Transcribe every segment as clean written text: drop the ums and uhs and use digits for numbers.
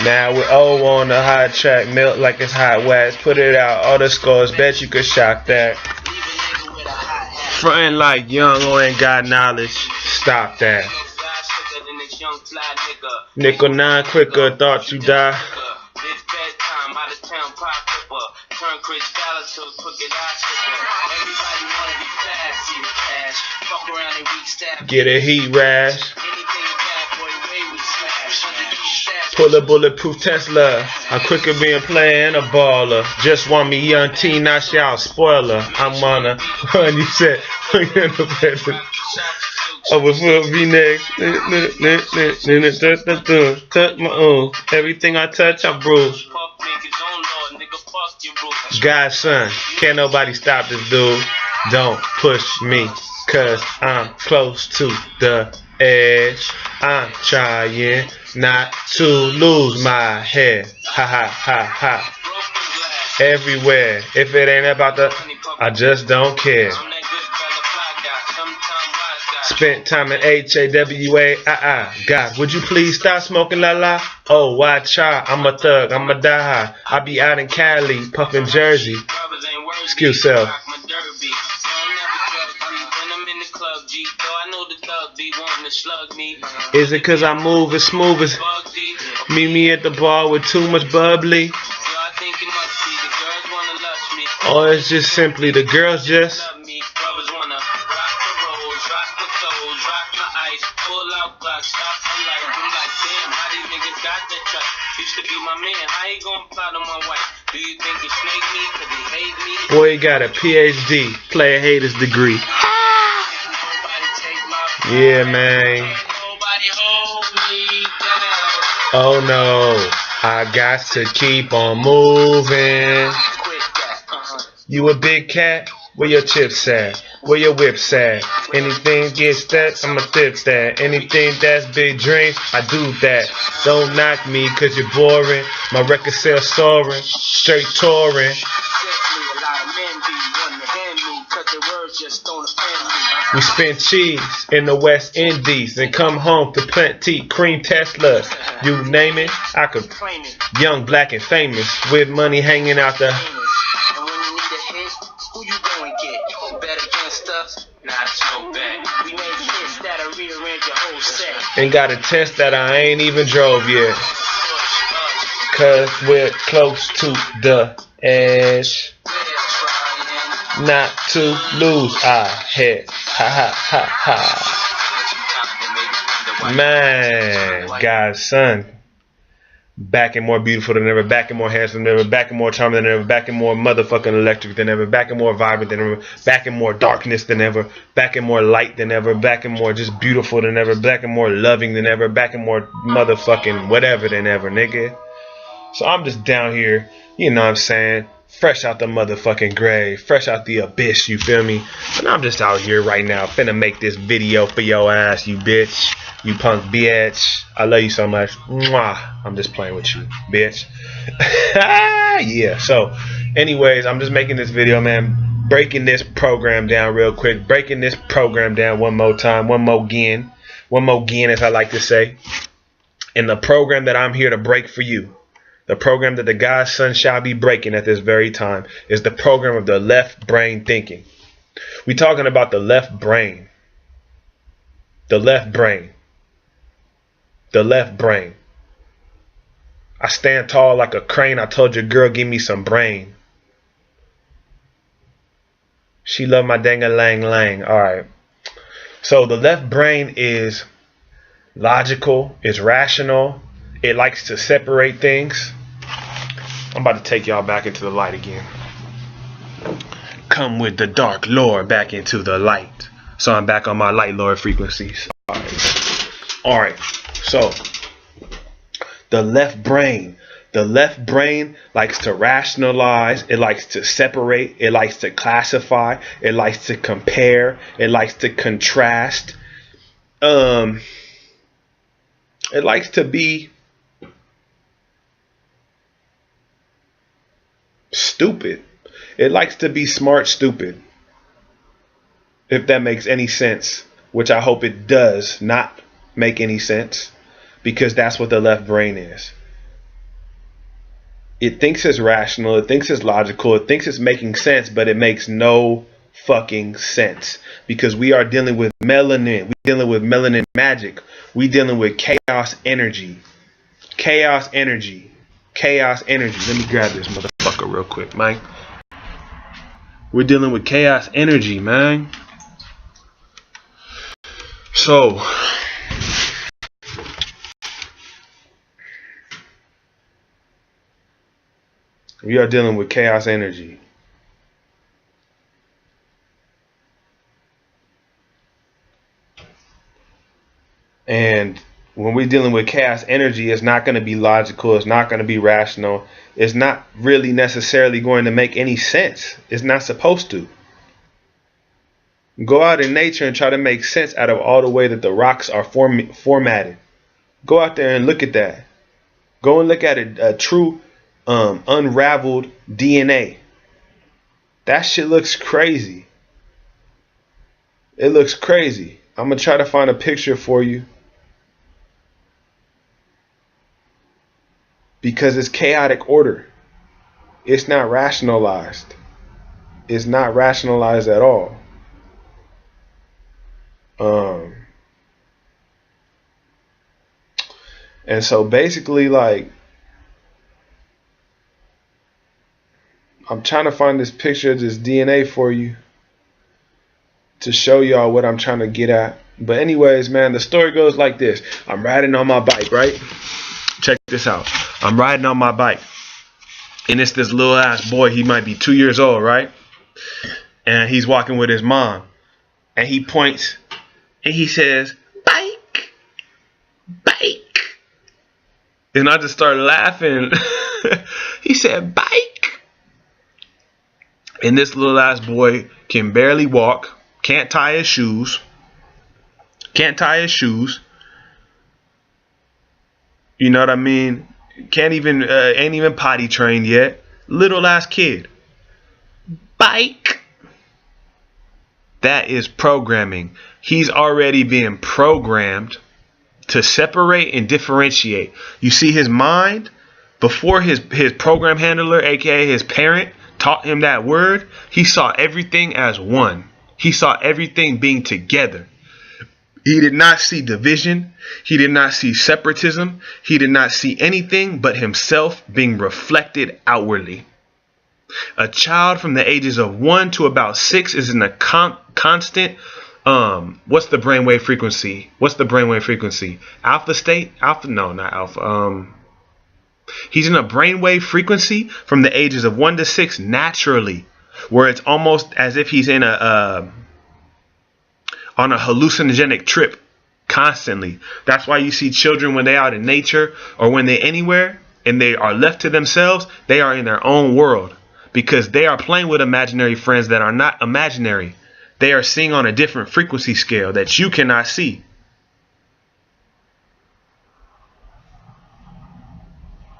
Now with O on the hot track, melt like it's hot wax. Put it out, all the scores, bet you could shock that. Frontin' like young or ain't got knowledge, stop that. Nickel 9 quicker, thought you die. Get a heat rash. Pull a bulletproof Tesla. I'm quicker being player and a baller. Just want me young T, not shout spoiler. I'm on a run. You said I was will be next. Touch my own. Everything I touch, I bruise. God's son, can't nobody stop this dude. Don't push me, cause I'm close to the edge. I'm trying not to lose my head. Ha ha ha ha. Everywhere. If it ain't about the, I just don't care. Spent time in HAWA. God, would you please stop smoking la la? Oh, why try? I'm a thug, I'm a die high. I be out in Cali, puffin' Jersey. Excuse self. Is it cause I move as smooth as meet me at the bar with too much bubbly? Or it's just simply the girls just boy, you got a PhD, player haters degree. Yeah, man. Oh no, I got to keep on moving. You a big cat? Where your chips at? Where your whips at? Anything gets that, I'ma tip that. Anything that's big dreams, I do that. Don't knock me cause you're boring. My record sales soaring, straight touring. We spend cheese in the West Indies and come home to plenty cream Teslas. You name it, I could. Young, black, and famous with money hanging out the. And got a test that I ain't even drove yet. Cause we're close to the edge. Not to lose our head. Ha ha ha ha. Man, God's son. Back and more beautiful than ever, back and more handsome than ever, back and more charming than ever, back and more motherfucking electric than ever, back and more vibrant than ever, back and more darkness than ever, back and more light than ever, back and more just beautiful than ever, back and more loving than ever, back and more motherfucking whatever than ever, nigga. So I'm just down here, you know what I'm saying, fresh out the motherfucking grave, fresh out the abyss, you feel me? And I'm just out here right now, finna make this video for your ass, you bitch. You punk bitch. I love you so much. Mwah. I'm just playing with you, bitch. Yeah, so anyways, I'm just making this video, man. Breaking this program down real quick. Breaking this program down one more time. One more again. One more again, as I like to say. And the program that I'm here to break for you, the program that the God's son shall be breaking at this very time, is the program of the left brain thinking. We're talking about the left brain. The left brain. The left brain. I stand tall like a crane. I told your girl, give me some brain. She love my dang-a-lang-lang. Alright. So the left brain is logical. It's rational. It likes to separate things. I'm about to take y'all back into the light again. Come with the dark lord back into the light. So I'm back on my light lord frequencies. Alright. So, the left brain likes to rationalize, it likes to separate, it likes to classify, it likes to compare, it likes to contrast. It likes to be stupid. It likes to be smart stupid. If that makes any sense, which I hope it does not make any sense. Because that's what the left brain is. It thinks it's rational. It thinks it's logical. It thinks it's making sense, but it makes no fucking sense, because we are dealing with melanin. We're dealing with melanin magic. We're dealing with chaos energy. Chaos energy. Chaos energy. Let me grab this motherfucker real quick, man. We're dealing with chaos energy, man. So we are dealing with chaos energy. And when we're dealing with chaos energy, it's not going to be logical. It's not going to be rational. It's not really necessarily going to make any sense. It's not supposed to. Go out in nature and try to make sense out of all the way that the rocks are formatted. Go out there and look at that. Go and look at a true unraveled DNA. That shit looks crazy. It looks crazy. I'm going to try to find a picture for you, because it's chaotic order. It's not rationalized. It's not rationalized at all. And so basically, like, I'm trying to find this picture of this DNA for you to show y'all what I'm trying to get at. But anyways, man, the story goes like this. I'm riding on my bike, right? Check this out. I'm riding on my bike, and it's this little ass boy. He might be 2 years old, right? And he's walking with his mom, and he points and he says, "Bike, bike." And I just started laughing. He said, "Bike." And this little ass boy can barely walk, can't tie his shoes, You know what I mean? Can't even, ain't even potty trained yet. Little ass kid. Bike. That is programming. He's already being programmed to separate and differentiate. You see, his mind, before his program handler, aka his parent, taught him that word, he saw everything as one. He saw everything being together. He did not see division. He did not see separatism. He did not see anything but himself being reflected outwardly. A child from the ages of 1 to about 6 is in a constant, what's the brainwave frequency? Alpha state? Alpha? No, not alpha. He's in a brainwave frequency from the ages of 1 to 6 naturally, where it's almost as if he's in on a hallucinogenic trip constantly. That's why you see children when they're out in nature or when they're anywhere and they are left to themselves, they are in their own world, because they are playing with imaginary friends that are not imaginary. They are seeing on a different frequency scale that you cannot see.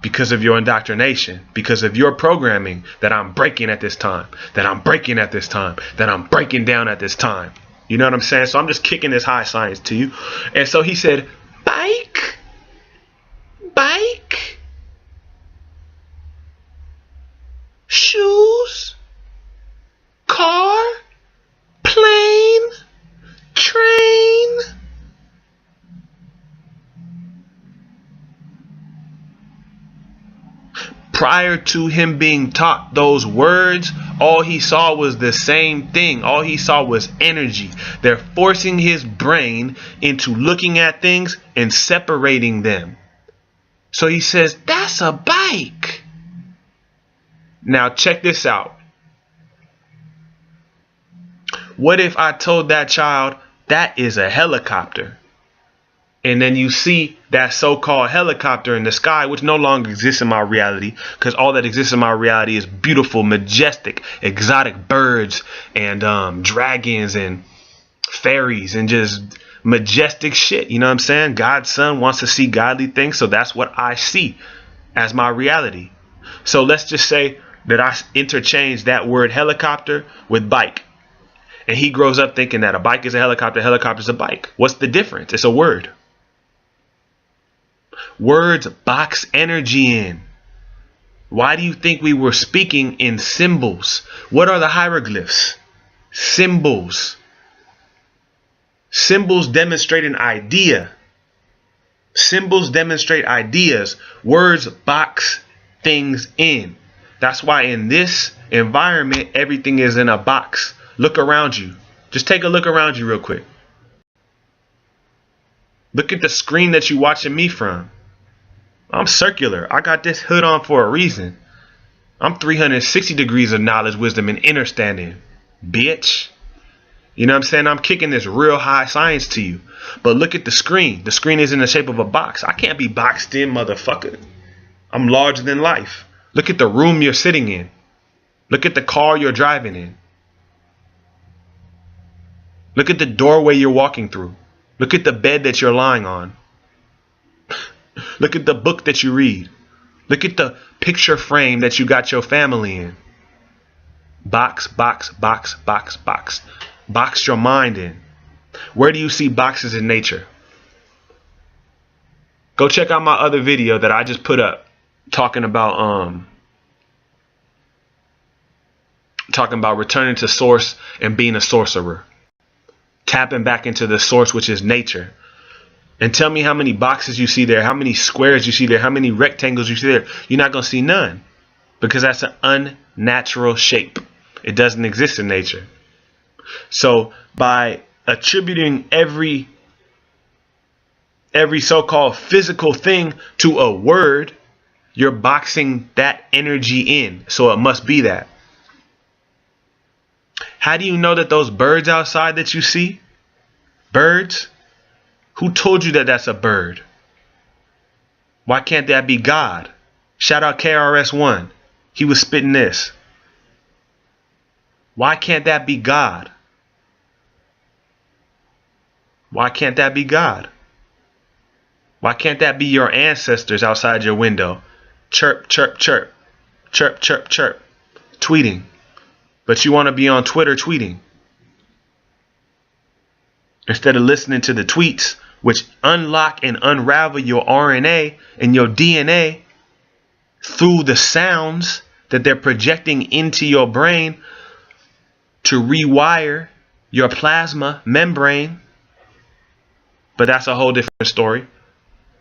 Because of your indoctrination, because of your programming that I'm breaking at this time, that I'm breaking at this time, that I'm breaking down at this time. You know what I'm saying? So I'm just kicking this high science to you. And so he said, bike, bike, shoes, car, plane, train. Prior to him being taught those words, all he saw was the same thing. All he saw was energy. They're forcing his brain into looking at things and separating them. So he says, that's a bike. Now check this out. What if I told that child that is a helicopter? And then you see that so-called helicopter in the sky, which no longer exists in my reality, because all that exists in my reality is beautiful, majestic, exotic birds and dragons and fairies and just majestic shit. You know what I'm saying? God's son wants to see godly things, so that's what I see as my reality. So let's just say that I interchange that word helicopter with bike. And he grows up thinking that a bike is a helicopter is a bike. What's the difference? It's a word. Words box energy in. Why do you think we were speaking in symbols? What are the hieroglyphs? Symbols. Symbols demonstrate an idea. Symbols demonstrate ideas. Words box things in. That's why in this environment, everything is in a box. Look around you. Just take a look around you real quick. Look at the screen that you're watching me from. I'm circular. I got this hood on for a reason. I'm 360 degrees of knowledge, wisdom, and understanding, bitch. You know what I'm saying? I'm kicking this real high science to you. But look at the screen. The screen is in the shape of a box. I can't be boxed in, motherfucker. I'm larger than life. Look at the room you're sitting in. Look at the car you're driving in. Look at the doorway you're walking through. Look at the bed that you're lying on. Look at the book that you read. Look at the picture frame that you got your family in. Box, box, box, box, box. Box your mind in. Where do you see boxes in nature? Go check out my other video that I just put up talking about returning to source and being a sorcerer. Tapping back into the source, which is nature. And tell me how many boxes you see there, how many squares you see there, how many rectangles you see there. You're not going to see none, because that's an unnatural shape. It doesn't exist in nature. So by attributing every so-called physical thing to a word, you're boxing that energy in. So it must be that. How do you know that those birds outside that you see, birds? Who told you that that's a bird? Why can't that be God? Shout out KRS-One. He was spitting this. Why can't that be God? Why can't that be God? Why can't that be your ancestors outside your window? Chirp, chirp, chirp. Chirp, chirp, chirp. Tweeting. But you want to be on Twitter tweeting. Instead of listening to the tweets, which unlock and unravel your RNA and your DNA through the sounds that they're projecting into your brain to rewire your plasma membrane. But that's a whole different story.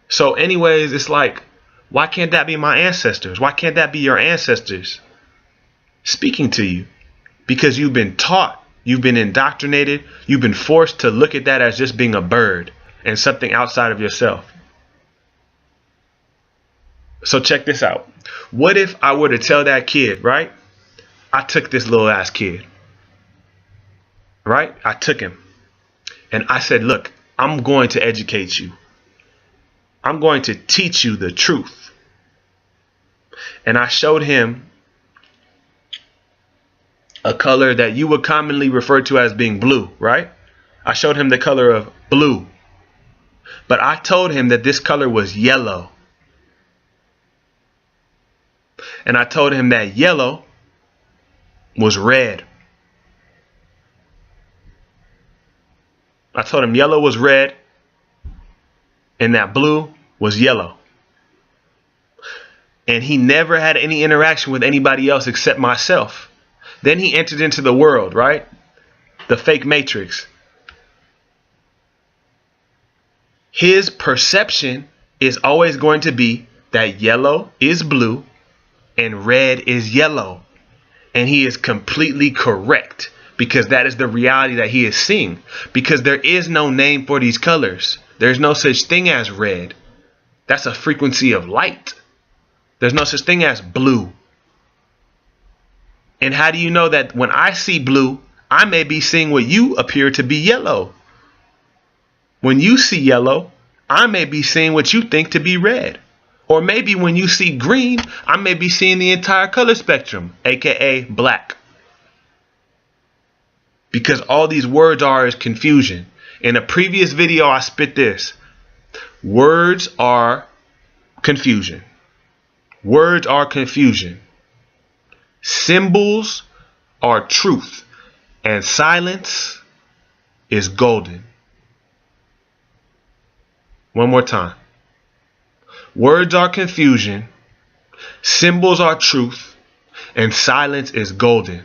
So anyways, it's like, why can't that be my ancestors? Why can't that be your ancestors speaking to you? Because you've been taught, you've been indoctrinated, you've been forced to look at that as just being a bird and something outside of yourself. So check this out. What if I were to tell that kid, right? I took this little ass kid, right? I took him and I said, look, I'm going to educate you. I'm going to teach you the truth. And I showed him a color that you would commonly refer to as being blue, right? I showed him the color of blue. But I told him that this color was yellow. And I told him that yellow was red. I told him yellow was red and that blue was yellow. And he never had any interaction with anybody else except myself. Then he entered into the world, right? The fake matrix. His perception is always going to be that yellow is blue and red is yellow. And he is completely correct, because that is the reality that he is seeing. Because there is no name for these colors. There's no such thing as red. That's a frequency of light. There's no such thing as blue. And how do you know that when I see blue, I may be seeing what you appear to be yellow? When you see yellow, I may be seeing what you think to be red. Or maybe when you see green, I may be seeing the entire color spectrum, aka black. Because all these words are is confusion. In a previous video, I spit this. Words are confusion. Words are confusion. Symbols are truth. And silence is golden. One more time. Words are confusion. Symbols are truth, and silence is golden.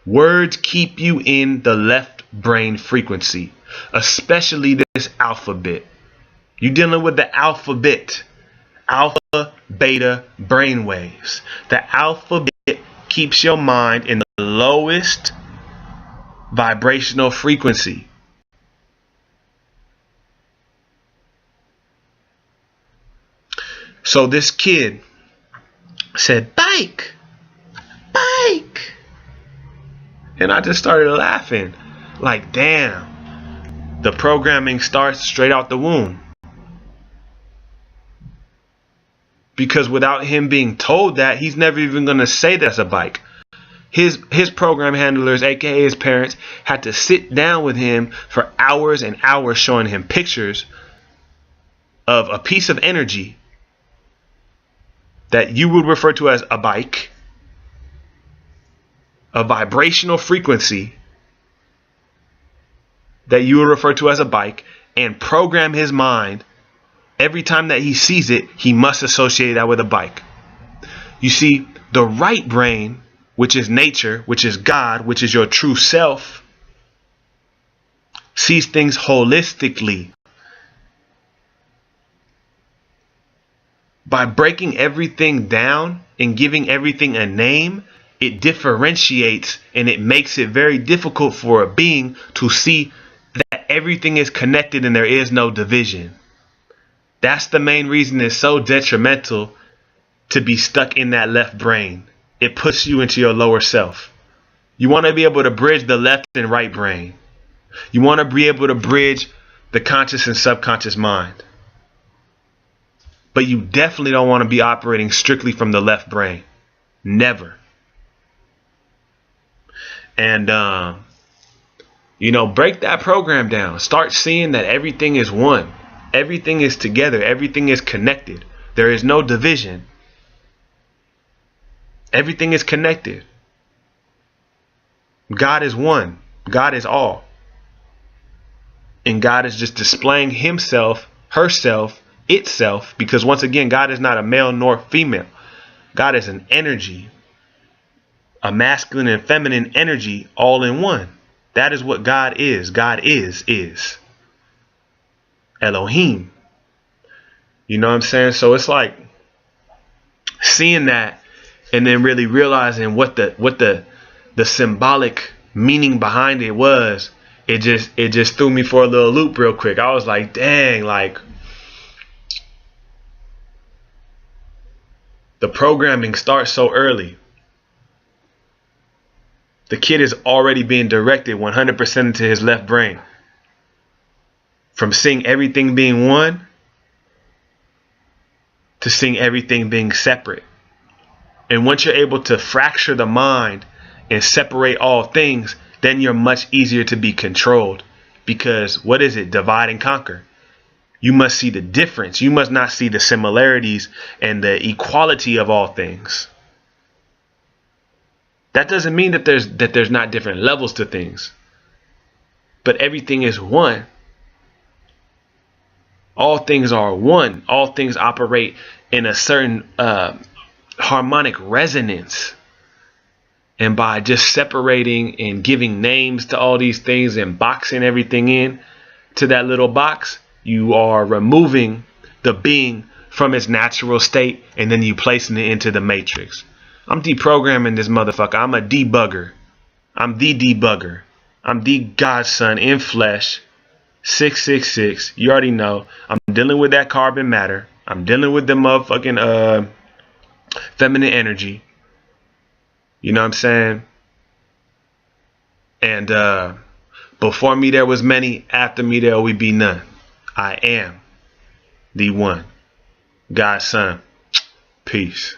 Words keep you in the left brain frequency, especially this alphabet. You're dealing with the alphabet, alpha, beta brain waves. The alphabet keeps your mind in the lowest vibrational frequency. So this kid said, bike, bike. And I just started laughing. Like, damn. The programming starts straight out the womb. Because without him being told that, he's never even going to say that's a bike. His program handlers, aka his parents, had to sit down with him for hours and hours showing him pictures of a piece of energy that you would refer to as a bike, a vibrational frequency that you would refer to as a bike, and program his mind. Every time that he sees it, he must associate that with a bike. You see, the right brain, which is nature, which is God, which is your true self, sees things holistically. By breaking everything down and giving everything a name, it differentiates, and it makes it very difficult for a being to see that everything is connected and there is no division. That's the main reason it's so detrimental to be stuck in that left brain. It puts you into your lower self. You want to be able to bridge the left and right brain. You want to be able to bridge the conscious and subconscious mind. But you definitely don't want to be operating strictly from the left brain. Never. And, break that program down. Start seeing that everything is one. Everything is together. Everything is connected. There is no division. Everything is connected. God is one. God is all. And God is just displaying himself, herself, itself, because once again, God is not a male nor female. God is an energy, a masculine and feminine energy all in one. That is what God is. God is Elohim. You know what I'm saying? So it's like seeing that and then really realizing what the symbolic meaning behind it was. It just threw me for a little loop real quick. I was like, dang, like the programming starts so early. The kid is already being directed 100% into his left brain. From seeing everything being one to seeing everything being separate. And once you're able to fracture the mind and separate all things, then you're much easier to be controlled. Because what is it? Divide and conquer. You must see the difference. You must not see the similarities and the equality of all things. That doesn't mean that there's not different levels to things. But everything is one. All things are one. All things operate in a certain harmonic resonance. And by just separating and giving names to all these things and boxing everything in to that little box, you are removing the being from its natural state, and then you placing it into the matrix. I'm deprogramming this motherfucker. I'm a debugger. I'm the debugger. I'm the godson in flesh. 666. You already know. I'm dealing with that carbon matter. I'm dealing with the motherfucking feminine energy. You know what I'm saying? And before me there was many. After me there will be none. I am the one. God's son. Peace.